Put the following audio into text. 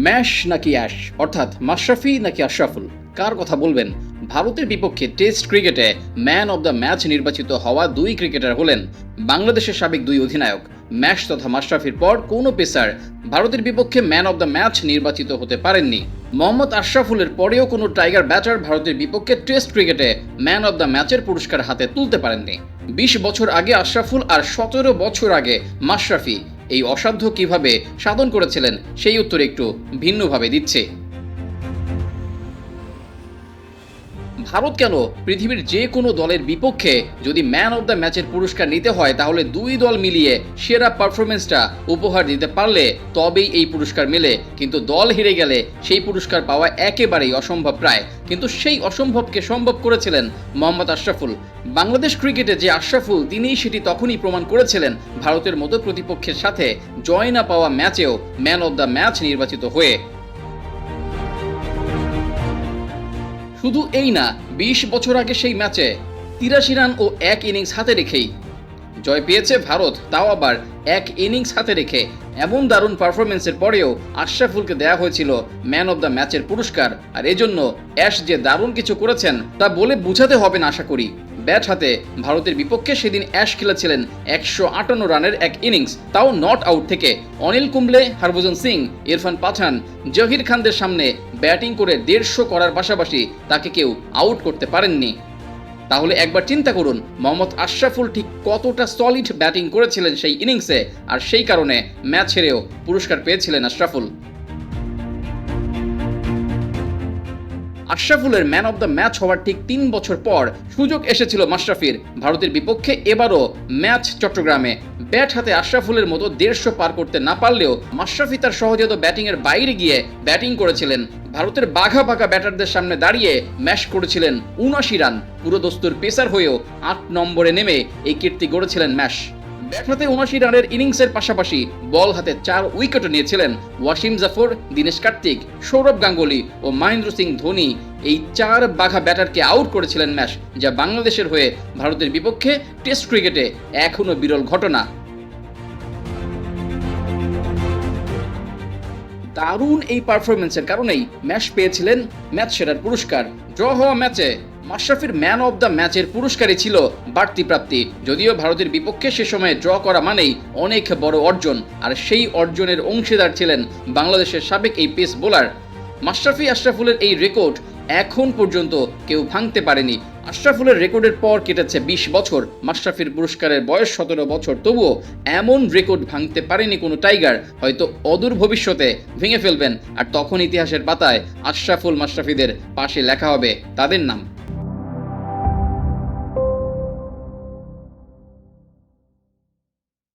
Mash নাকি ash, অর্থাৎ মাশরাফি নাকি আশরাফুল, কার কথা বলবেন? ভারতের বিপক্ষে টেস্ট ক্রিকেটে ম্যান অব দ্য ম্যাচ নির্বাচিত হওয়া দুই ক্রিকেটার হলেন বাংলাদেশের সাবেক দুই অধিনায়ক। ম্যাশ তথা মাশরাফির পর কোনো পেসার ভারতের বিপক্ষে ম্যান অব দ্য ম্যাচ নির্বাচিত হতে পারেননি। মোহাম্মদ আশরাফুলের পরেও কোনো টাইগার ব্যাটার ভারতের বিপক্ষে টেস্ট ক্রিকেটে ম্যান অব দ্য ম্যাচের পুরস্কার হাতে তুলতে পারেননি। ২০ বছর আগে আশরাফুল আর ১৭ বছর আগে মাশরাফি এই অসাধ্য কিভাবে সাধন করেছিলেন সেই উত্তর একটু ভিন্নভাবে দিচ্ছে। ভারত কেন পৃথিবীর যে কোনো দলের বিপক্ষে যদি ম্যান অব দ্য ম্যাচের পুরস্কার নিতে হয় তাহলে দুই দল মিলিয়ে সেরা পারফরমেন্সটা উপহার দিতে পারলে তবেই এই পুরস্কার মেলে, কিন্তু দল হেরে গেলে সেই পুরস্কার পাওয়া একেবারেই অসম্ভব প্রায়। কিন্তু সেই অসম্ভবকে সম্ভব করেছিলেন মোহাম্মদ আশরাফুল। বাংলাদেশ ক্রিকেটে যে আশরাফুল, তিনিই সেটি তখনই প্রমাণ করেছিলেন ভারতের মতো প্রতিপক্ষের সাথে জয় না পাওয়া ম্যাচেও ম্যান অব দ্য ম্যাচ নির্বাচিত হয়ে। শুধু এই না, ২০ বছর আগে সেই ম্যাচে ৮৩ রান ও এক ইনিংস হাতে রেখেই জয় পেয়েছে ভারত, তাও আবার এক ইনিংস হাতে রেখে। এমন দারুণ পারফরমেন্সের পরেও আশরাফুলকে দেওয়া হয়েছিল ম্যান অব দ্য ম্যাচের পুরস্কার। আর এজন্য অ্যাশ যে দারুণ কিছু করেছেন তা বলে বোঝাতে হবে না আশা করি। ব্যাট হাতে ভারতের বিপক্ষে সেদিন অ্যাশ খেলেছিলেন ১৫৮ রানের এক ইনিংস, তাও নট আউট থেকে। অনিল কুম্বলে, হরভজন সিং, ইরফান পাঠান, জহির খানদের সামনে ব্যাটিং করে ১৫০ করার পাশাপাশি তাকে কেউ আউট করতে পারেননি। তাহলে একবার চিন্তা করুন মোহাম্মদ আশরাফুল ঠিক কতটা সলিড ব্যাটিং করেছিলেন সেই ইনিংসে, আর সেই কারণে ম্যাচ হেরেও পুরস্কার পেয়েছিলেন আশরাফুল। আশরাফুলের ম্যান অব দ্য ম্যাচ হওয়ার ঠিক ৩ বছর পর সুযোগ এসেছিল মাশরাফির ভারতের বিপক্ষে। এবারও ম্যাচ চট্টগ্রামে। ব্যাট হাতে আশরাফুলের মতো ১৫০ পার করতে না পারলেও মাশরাফি তার সহজাত ব্যাটিংয়ের বাইরে গিয়ে ব্যাটিং করেছিলেন। ভারতের বাঘা বাঘা ব্যাটারদের সামনে দাঁড়িয়ে ম্যাশ করেছিলেন ৭৯ রান। পুরো দস্তুর পেসার হয়েও ৮ নম্বরে নেমে এই কীর্তি গড়েছিলেন ম্যাশ। ব্যাট হাতে ৭৯ রানের ইনিংসের পাশাপাশি বল হাতে ৪ উইকেটও নিয়েছিলেন ওয়াসিম জাফর, দীনেশ কার্তিক, সৌরভ গাঙ্গুলি ও মহেন্দ্র সিং ধোনি। এই ৪ বাঘা ব্যাটারকে আউট করেছিলেন ম্যাশ, যা বাংলাদেশের হয়ে ভারতের বিপক্ষে টেস্ট ক্রিকেটে এখনও বিরল ঘটনা। দারুণ এই পারফরমেন্সের কারণেই ম্যাশ পেয়েছিলেন ম্যাচ সেরার পুরস্কার। ড্র হওয়া ম্যাচে মাশরাফির ম্যান অব দ্য ম্যাচের পুরস্কারই ছিল বাড়তি প্রাপ্তি। যদিও ভারতের বিপক্ষে সে সময় ড্র করা মানেই অনেক বড় অর্জন, আর সেই অর্জনের অংশীদার ছিলেন বাংলাদেশের সাবেক এই পেস বোলার। মাশরাফি আশরাফুলের এই রেকর্ড এখন পর্যন্ত কেউ ভাঙতে পারেনি। আশরাফুলের রেকর্ডের পর কেটেছে ২০ বছর, মাশরাফির পুরস্কারের বয়স ১৭ বছর, তবুও এমন রেকর্ড ভাঙতে পারেনি কোনো টাইগার। হয়তো অদূর ভবিষ্যতে ভেঙে ফেলবেন, আর তখন ইতিহাসের পাতায় আশরাফুল মাশরাফিদের পাশে লেখা হবে তাদের নাম।